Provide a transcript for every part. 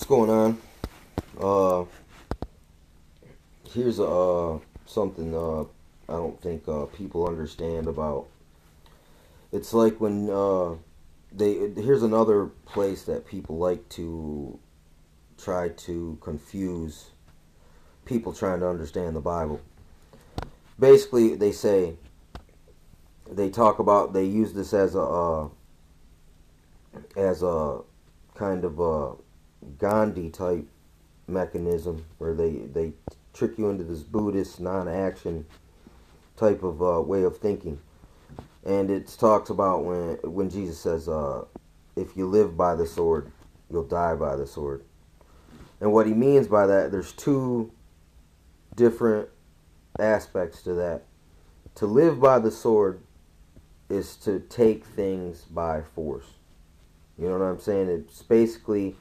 going on? Uh, here's something I don't think people understand about. It's like when they here's another place that people like to try to confuse people trying to understand the Bible. Basically, they talk about they use this as a kind of a Gandhi type mechanism where they trick you into this Buddhist non-action type of way of thinking. And it talks about when Jesus says, if you live by the sword, you'll die by the sword. And what he means by that, there's two different aspects to that. To live by the sword is to take things by force. You know what I'm saying? It's basically,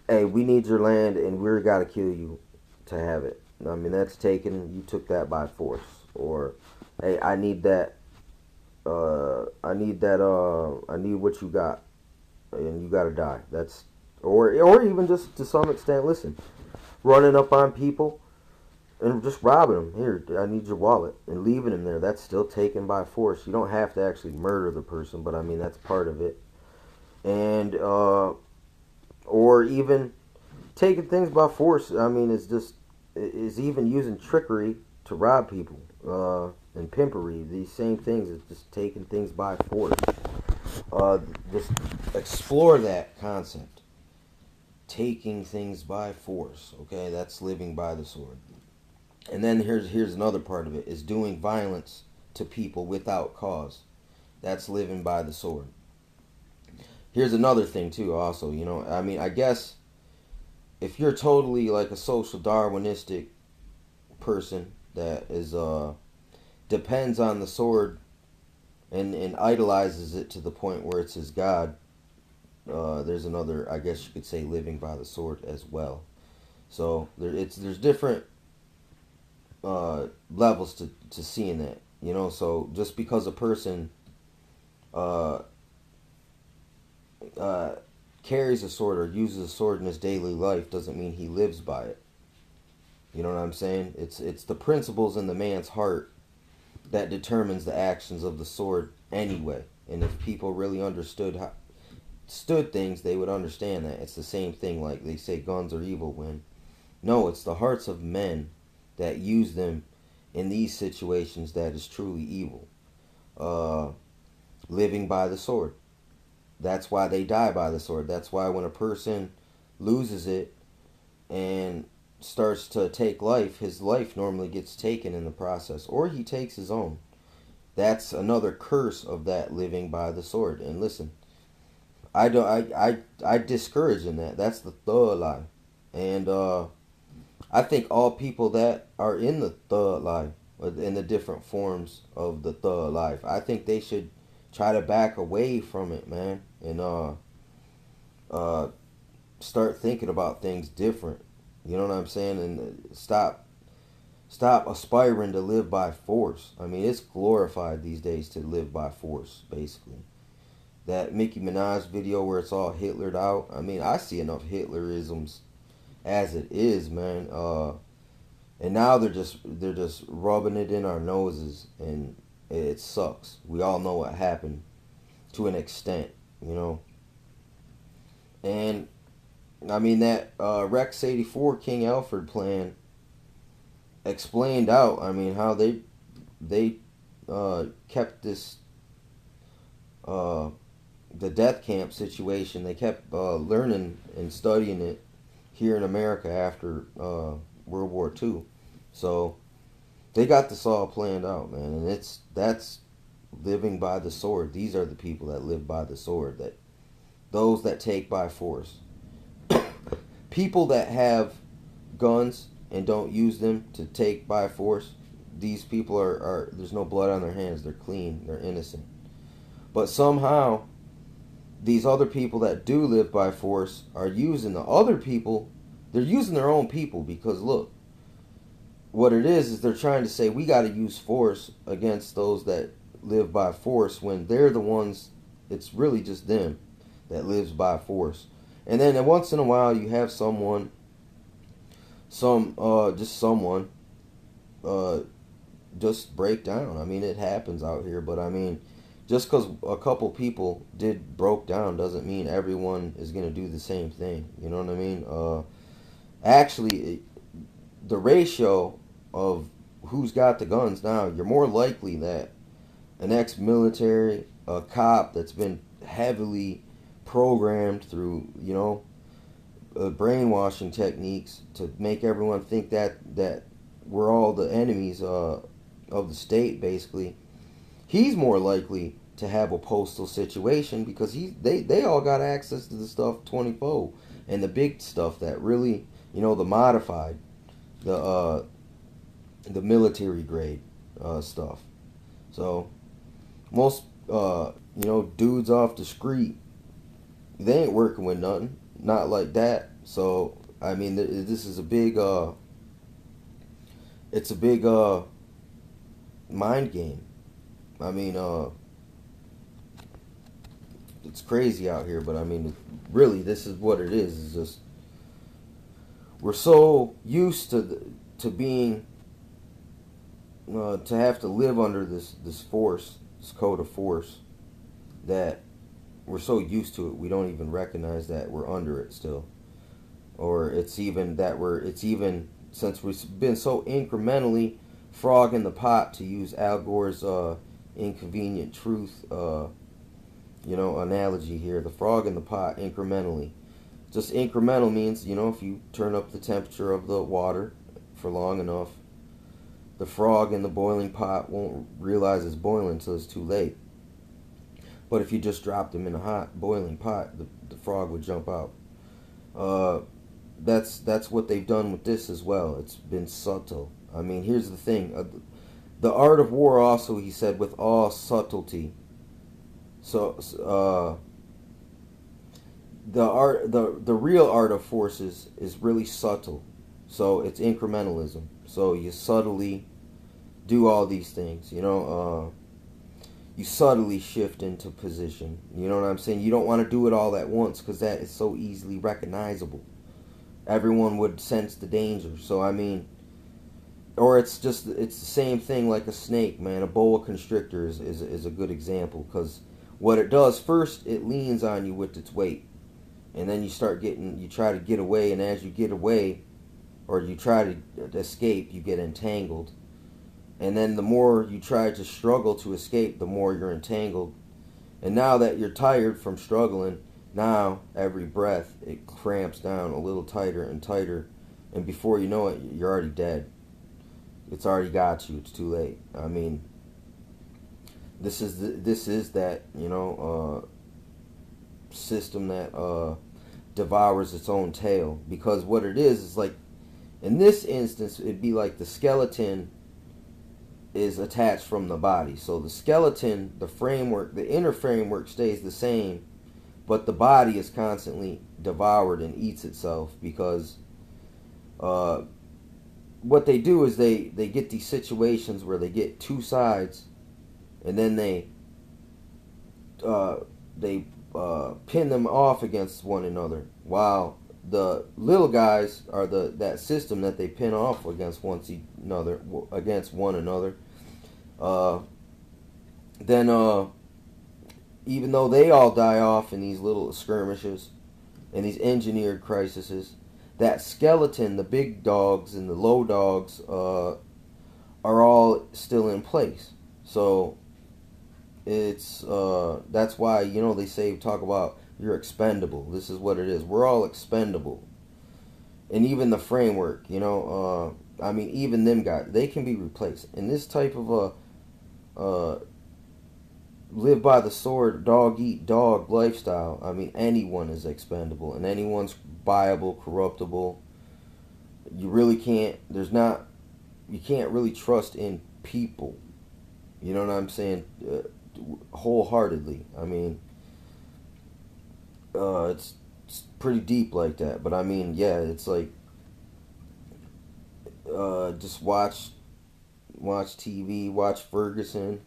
hey, we need your land and we're got to kill you to have it. I mean, that's taken, you took that by force. Or, hey, I need that, I need what you got and you got to die. That's, or even just to some extent, listen, running up on people and just robbing them. Here, I need your wallet, and leaving them there. That's still taken by force. You don't have to actually murder the person, but I mean, that's part of it. And, or even taking things by force. I mean, is even using trickery to rob people, and pimpery. These same things is just taking things by force. Just explore that concept. Taking things by force. Okay, that's living by the sword. And then here's another part of it, is doing violence to people without cause. That's living by the sword. Here's another thing too, also, I mean, I guess if you're totally like a social Darwinistic person that is depends on the sword and idolizes it to the point where it's his god, there's another, I guess you could say, living by the sword as well. So there's different levels to seeing that, so just because a person uh, carries a sword or uses a sword in his daily life doesn't mean he lives by it. You know what I'm saying? It's the principles in the man's heart that determines the actions of the sword anyway. And if people really understood things, they would understand that. It's the same thing, like they say guns are evil, when no, it's the hearts of men that use them in these situations that is truly evil. Living by the sword. That's why they die by the sword. That's why when a person loses it and starts to take life, his life normally gets taken in the process, or he takes his own. That's another curse of that living by the sword. And listen, I discourage in that. That's the third lie. And I think all people that are in the third life, in the different forms of the third life, I think they should try to back away from it, man, and start thinking about things different. You know what I'm saying? And stop aspiring to live by force. I mean, it's glorified these days to live by force, basically. That Nicki Minaj video where it's all Hitlered out. I mean, I see enough Hitlerisms as it is, man. And now they're just rubbing it in our noses, and it sucks. We all know what happened to an extent, And I mean that Rex 84 King Alfred plan explained out. I mean how they kept this the death camp situation. They kept learning and studying it here in America after World War II. So they got this all planned out, man, and that's living by the sword. These are the people that live by the sword. That those that take by force. People that have guns and don't use them to take by force, these people are there's no blood on their hands. They're clean. They're innocent. But somehow, these other people that do live by force are using the other people. They're using their own people because, look, what it is they're trying to say we got to use force against those that live by force when they're the ones, it's really just them that lives by force. And then once in a while you have someone, just someone, uh, just break down. I mean, it happens out here, but I mean, just because a couple people broke down doesn't mean everyone is gonna do the same thing. You know what I mean? Actually, the ratio of who's got the guns now, you're more likely that an ex-military, a cop that's been heavily programmed through, brainwashing techniques to make everyone think that we're all the enemies of the state, basically. He's more likely to have a postal situation because they all got access to the stuff 24 and the big stuff that really, the modified, the military grade stuff. So most dudes off the street, they ain't working with nothing, not like that. So I mean, this is a big it's a big mind game. I mean, it's crazy out here, but I mean, really, this is what it is. It's just we're so used to being to have to live under this force, this code of force, that we're so used to it we don't even recognize that we're under it still, or it's even since we've been so incrementally frog in the pot, to use Al Gore's inconvenient truth analogy here. The frog in the pot, incrementally. Just incremental means, if you turn up the temperature of the water for long enough, the frog in the boiling pot won't realize it's boiling until it's too late. But if you just dropped him in a hot boiling pot, the frog would jump out. That's what they've done with this as well. It's been subtle. I mean, here's the thing. The art of war also, he said, with all subtlety. So the real art of forces is really subtle. So it's incrementalism. So you subtly do all these things. You subtly shift into position. You know what I'm saying? You don't want to do it all at once because that is so easily recognizable. Everyone would sense the danger. So I mean, or it's the same thing like a snake, man. A boa constrictor is a good example, because what it does first, it leans on you with its weight, and then you try to get away, and as you get away, or you try to escape, you get entangled. And then the more you try to struggle to escape, the more you're entangled. And now that you're tired from struggling, now every breath it cramps down a little tighter and tighter, and before you know it, you're already dead. It's already got you. It's too late. I mean, this is that system that devours its own tail. Because what it is like, in this instance, it'd be like the skeleton is attached from the body. So the skeleton, the framework, the inner framework stays the same, but the body is constantly devoured and eats itself, because what they do is they get these situations where they get two sides, and then they pin them off against one another, while the little guys are that system that they pin off against one another. Then even though they all die off in these little skirmishes and these engineered crises, that skeleton, the big dogs and the low dogs, are all still in place. So it's that's why they talk about you're expendable. This is what it is. We're all expendable. And even the framework, I mean, even them guys, they can be replaced. In this type of live by the sword, dog eat dog lifestyle, I mean, anyone is expendable and anyone's viable, corruptible. You really can't. You can't really trust in people. You know what I'm saying? Wholeheartedly. I mean, it's pretty deep like that. But I mean, yeah, it's like just watch TV, watch Ferguson.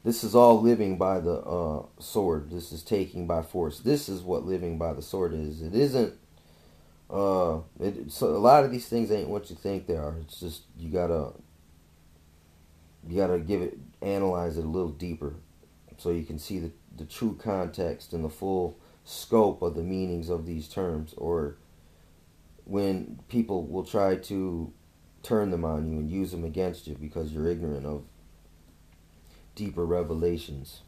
This is all living by the sword. This is taking by force. This is what living by the sword is. It isn't. So a lot of these things ain't what you think they are. It's just you gotta analyze it a little deeper, so you can see the true context and the full scope of the meanings of these terms. Or when people will try to turn them on you and use them against you because you're ignorant of deeper revelations.